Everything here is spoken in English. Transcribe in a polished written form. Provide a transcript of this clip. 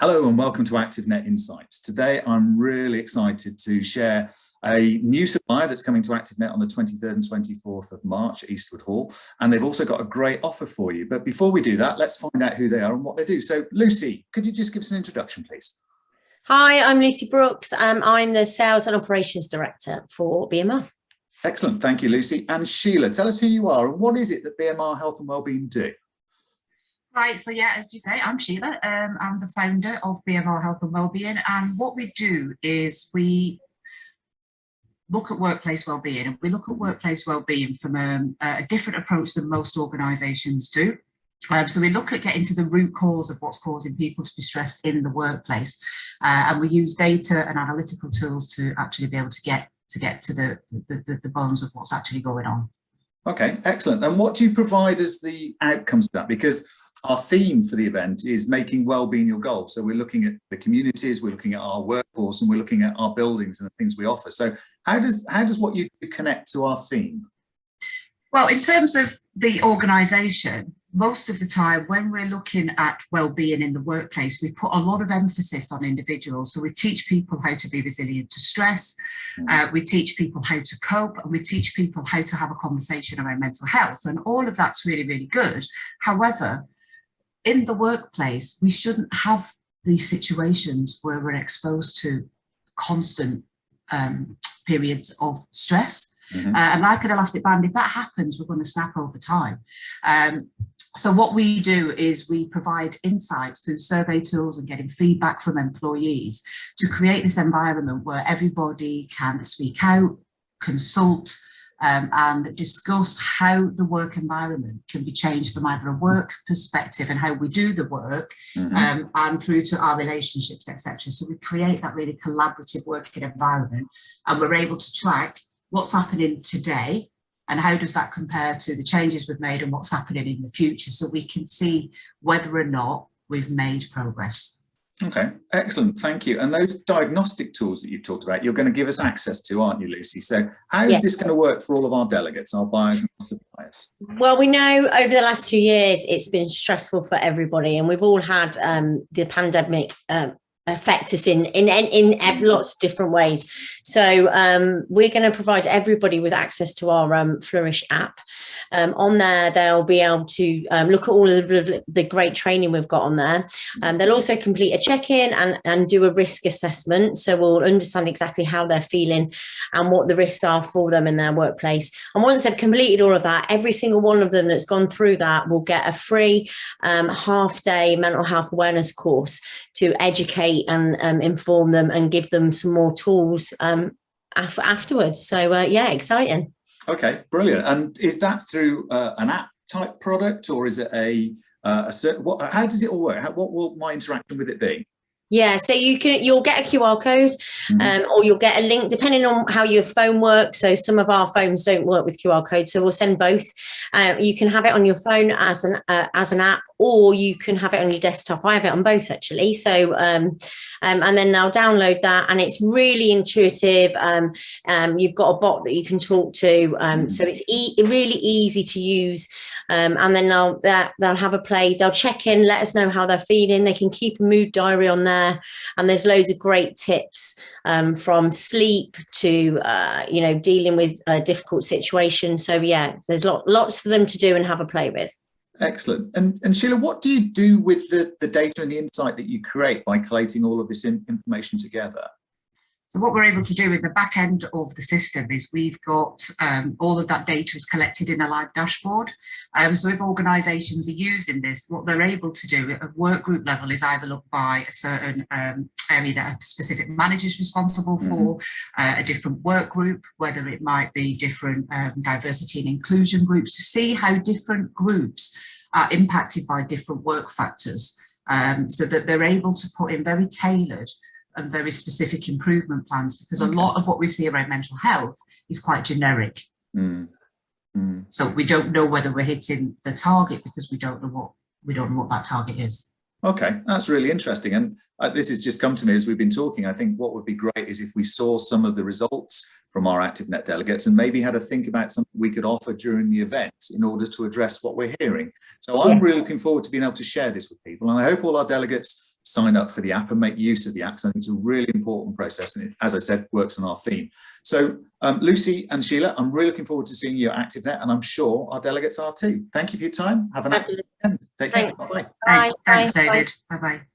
Hello and welcome to ActiveNet Insights. Today I'm really excited to share a new supplier that's coming to ActiveNet on the 23rd and 24th of March at Eastwood Hall, and they've also got a great offer for you. But before we do that, let's find out who they are and what they do. So Lucy, could you just give us an introduction, please? Hi, I'm Lucy Brooks. I'm the Sales and Operations Director for BMR. Excellent, thank you, Lucy. And Sheila, tell us who you are and what is it that BMR Health and Wellbeing do? Right, so yeah, as you say, I'm Sheila. I'm the founder of BMR Health and Wellbeing, and what we do is we look at workplace wellbeing, and we look at workplace wellbeing from a different approach than most organisations do. So we look at getting to the root cause of what's causing people to be stressed in the workplace, and we use data and analytical tools to actually be able to get to the bones of what's actually going on. Okay, excellent. And what do you provide as the outcomes of that? Because our theme for the event is making wellbeing your goal. So we're looking at the communities, we're looking at our workforce, and we're looking at our buildings and the things we offer. So how does what you do connect to our theme? Well, in terms of the organisation, most of the time when we're looking at well-being in the workplace, we put a lot of emphasis on individuals. So we teach people how to be resilient to stress, we teach people how to cope, and we teach people how to have a conversation around mental health. And all of that's really, really good. However, in the workplace, we shouldn't have these situations where we're exposed to constant periods of stress. And like an elastic band, if that happens, we're going to snap over time. So what we do is we provide insights through survey tools and getting feedback from employees to create this environment where everybody can speak out, consult, and discuss how the work environment can be changed from either a work perspective and how we do the work, and through to our relationships, etc. So we create that really collaborative working environment, and we're able to track what's happening today and how does that compare to the changes we've made and what's happening in the future, so we can see whether or not we've made progress. Okay, excellent, thank you. And those diagnostic tools that you've talked about, you're going to give us access to, aren't you, Lucy? So how is this going to work for all of our delegates, our buyers and our suppliers? Well, we know over the last 2 years it's been stressful for everybody, and we've all had the pandemic affect us in lots of different ways. So we're going to provide everybody with access to our Flourish app. On there, they'll be able to look at all of the great training we've got on there. They'll also complete a check-in and do a risk assessment. So we'll understand exactly how they're feeling and what the risks are for them in their workplace. And once they've completed all of that, every single one of them that's gone through that will get a free half-day mental health awareness course to educate and inform them and give them some more tools afterwards. So yeah, exciting. Okay, brilliant. And is that through an app type product, or is it a certain, how does it all work? What will my interaction with it be? Yeah, so you'll get a QR code, or you'll get a link depending on how your phone works. So some of our phones don't work with QR codes, so we'll send both. You can have it on your phone as an app, or you can have it on your desktop. I have it on both actually. So and then they'll download that, and it's really intuitive. You've got a bot that you can talk to, so it's really easy to use. And then they'll have a play, they'll check in, let us know how they're feeling. They can keep a mood diary on there, and there's loads of great tips from sleep to dealing with difficult situations. So yeah, there's lots for them to do and have a play with. Excellent. And Sheila, what do you do with the data and the insight that you create by collating all of this information together? So what we're able to do with the back end of the system is we've got all of that data is collected in a live dashboard. So if organisations are using this, what they're able to do at a work group level is either look by a certain area that a specific manager is responsible for, a different work group, whether it might be different diversity and inclusion groups, to see how different groups are impacted by different work factors, so that they're able to put in very tailored and very specific improvement plans, because a lot of what we see around mental health is quite generic. So we don't know whether we're hitting the target because we don't know what that target is. Okay, that's really interesting. And this has just come to me as we've been talking. I think what would be great is if we saw some of the results from our ActiveNet delegates and maybe had a think about something we could offer during the event in order to address what we're hearing. So I'm really looking forward to being able to share this with people. And I hope all our delegates sign up for the app and make use of the app. So I think it's a really important process, and it, as I said, works on our theme. So Lucy and Sheila, I'm really looking forward to seeing you at ActiveNet, and I'm sure our delegates are too. Thank you for your time. Have a nice weekend. Take care. Bye. Thanks, David. Bye-bye.